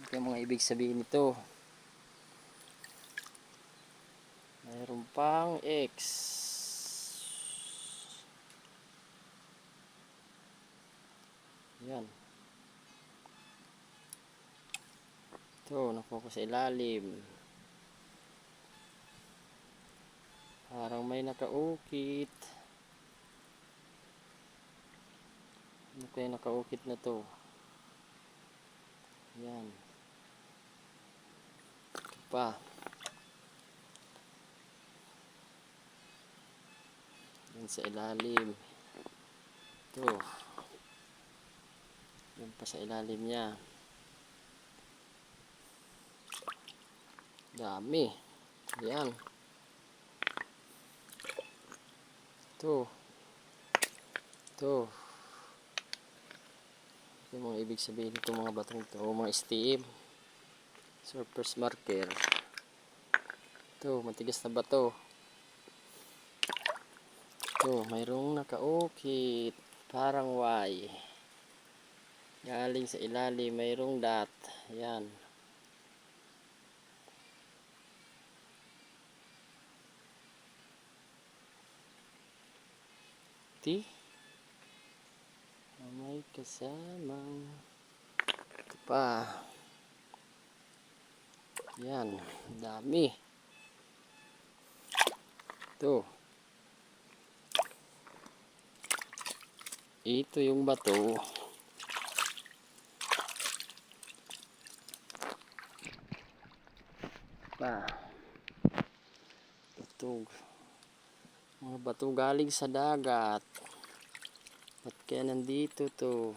Ito yung mga ibig sabihin nito. Mayroon pang X. Yan. Ito, na-focus sa ilalim. Parang may nakaukit. Ano kaya nakaukit na to? Yan. Ito pa. Yan sa ilalim. Ito. Yan pa sa ilalim niya. Dami. Yan. Ito. Ito. Ito yung mga ibig sabihin itong mga batong ito. Mga STM. Surface marker. Ito. Matigas na bato. Ito. Mayroong nakaukit. Parang Y. Galing sa ilalim. Mayroong dot. Yan. May kasamang ito pa. Yan, dami. Ito yung bato. Pa ito mga bato galing sa dagat. At kaya nandito to.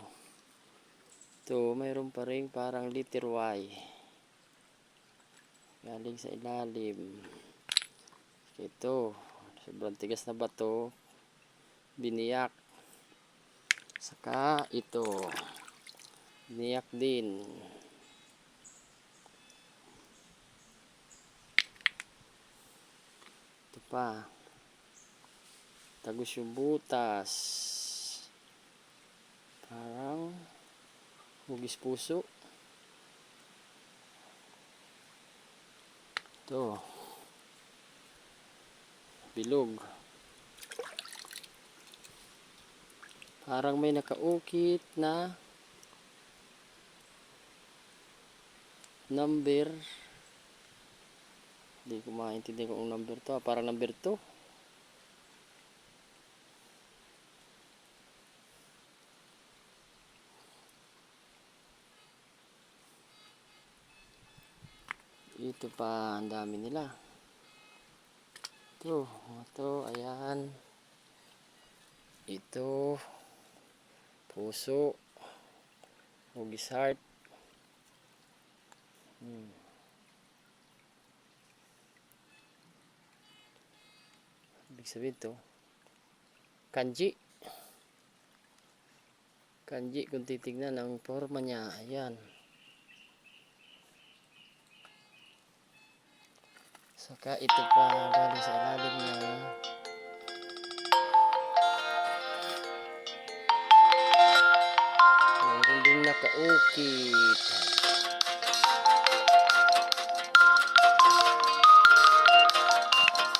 Ito, mayroon pa rin parang letter Y. Galing sa ilalim. Ito, sobrang tigas na bato. Biniyak. Saka ito. Biniyak din. Ito pa. Tagos yung butas. Parang hugis puso. Ito. Bilog. Parang may nakaukit na number. Hindi ko maintindihan kung number to. Parang number 2. Ito pa, ang dami nila. Ito, ayan. Ito, puso, hugis heart. Ibig sabihin ito, kanji. Kanji, kung titignan ang forma niya, ayan. Saka ito pa galing sa ilalim niya. Mayroon din nakaukit.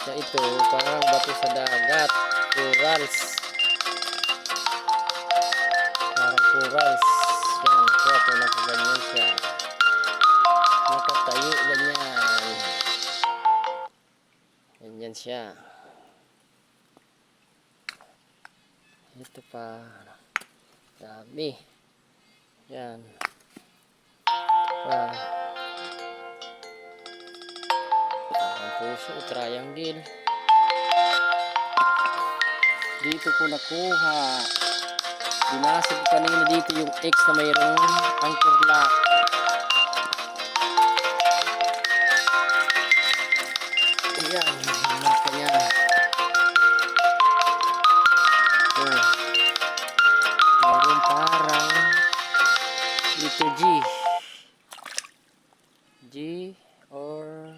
Saka ito parang bato sa dagat. Corals. Parang corals. Yan. Kaya ito nakaganyan siya. Nakatayo ganyan. Ganyan siya. Ito pa. Dami. Yan. Pa. Ang puso, triangle. Dito ko nakuha. Binasag kanina dito yung X na mayroong anchor lock. Ayan, yung marka niya. Mayroon parang dito G or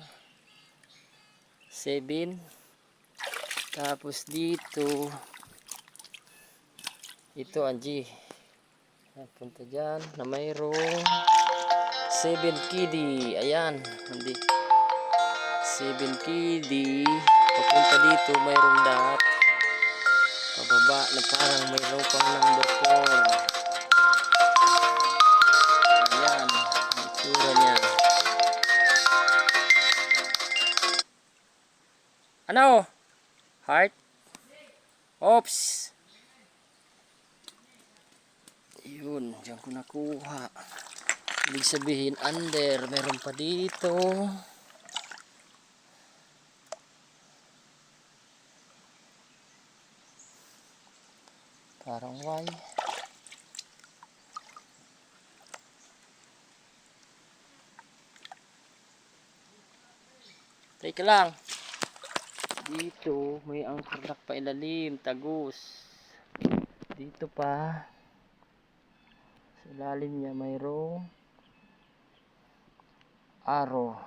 7. Tapos dito ito ang G. Punta dyan na mayroong 7 kidi. Ayan. Hindi. 7 kidi. Papunta dito mayroong dot. Pababa na parang mayroong pang number 4. Ayan. Ang itsura niya. Ano? Heart? Oops! Yun, diyan ko nakuha. Ibig sabihin under, meron pa dito. Parang Y. Teka lang. Dito may angkor pa ilalim, tagus. Dito pa. Sa ilalim niya mayroong arrow.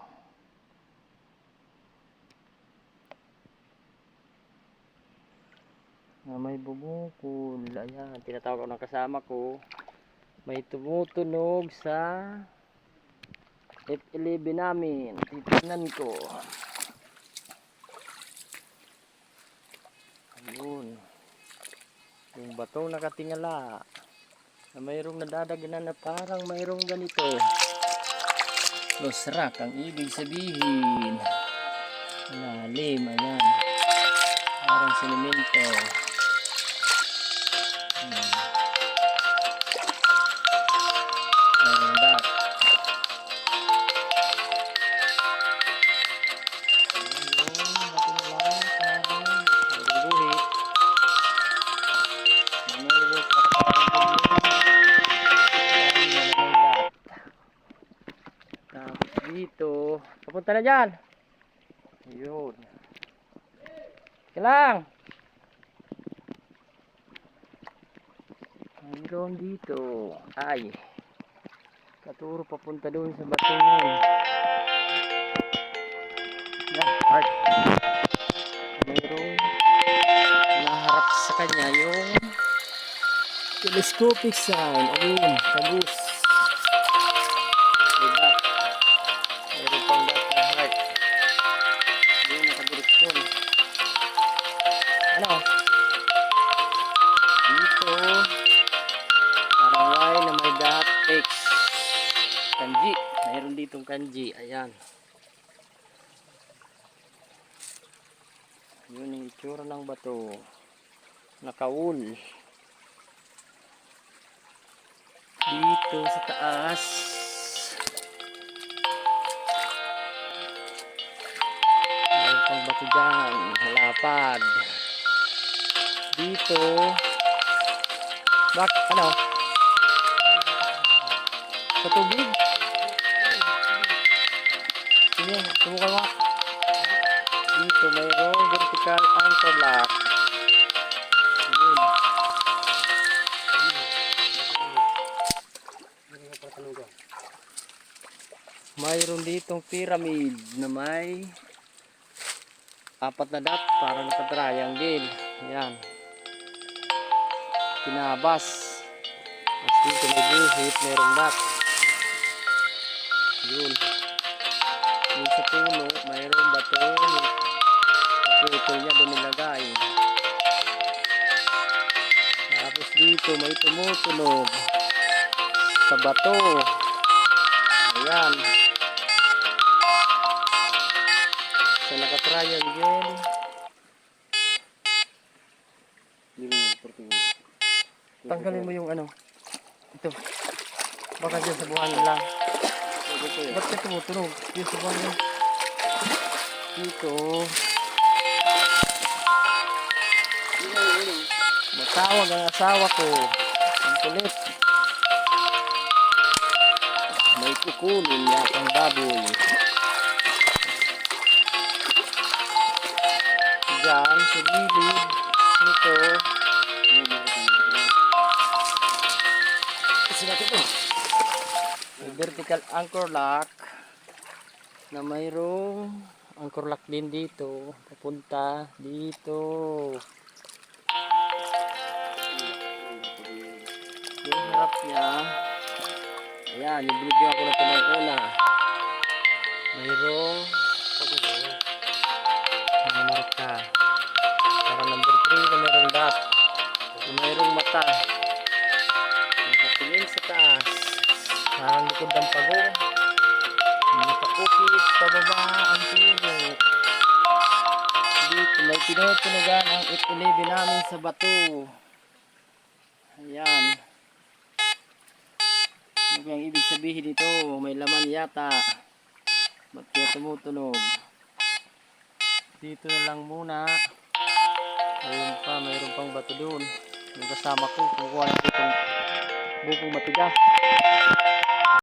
Na may bumukol. Ayan, tinatawag ko ng kasama ko. May tumutunog sa F11 namin. Titignan ko. Ayun. Yung batong nakatingala. Na mayroong nadadagnan na parang mayroong ganito. Losrak ang ibig sabihin. Lalim, ayan. Parang sinemento. Mayroong dot. Dito, papunta na dyan. Ayun. Kailang. Mayroon dito. Ay. Katuro papunta doon sa bato yun. Heart. Mayroon naharap sa kanya yung telescopic sign. Ayun, tagus. Mayroon pang dot na heart. Ayun, nakadireksyon. Ano? Dito parang Y na may dot X. Kanji. Mayroon ditong kanji. Ayan. Yun yung itsura ng bato. Nakaul. Dito sa taas. Mayroon pang bato dyan. Halapad. Dito. Ano? Sa tubig? Sige, subukan mo. Dito mayroong vertical anchor lock. Yun. Mayroon ditong pyramid na may 4 na dot para naka-triangle. Ayan. Tinabas. Tapos dito may buhit, mayroong dot. Yun. Yung sa puno, mayroong bato. Putol niya doon nilagay. Tapos dito may tumutunog sa bato. Ayan. Sa naka-triangle. Tanggalin mo yung ano. Ito. Baka dyan sa buhangin lang. Ba't ka tumutunog? Yung sa buhangin. Dito. Matawag ang asawa ko. Ang kulit. May kukunin niya ang baboy. Diyan sa gilid nito. May vertical anchor lock na mayroong anchor lock din dito. Papunta dito. Yung harap niya Ayan, yung binigyan ko na pinag-una. Mayroong mga marka. Para number 3 na mayroong dot. Mayroong mata. Nakatingin sa taas. Parang likod ng pagong. Nakaukit pababa ang turo. Dito may tinutunugan ang F11 namin sa bato. Ayan. Ano ang ibig sabihin dito? May laman yata. Ba't kaya tumutunog? Dito na lang muna. Ayun pa, mayroon pang bato doon. Yung kasama ko, kumukuha na itong bukong matigas.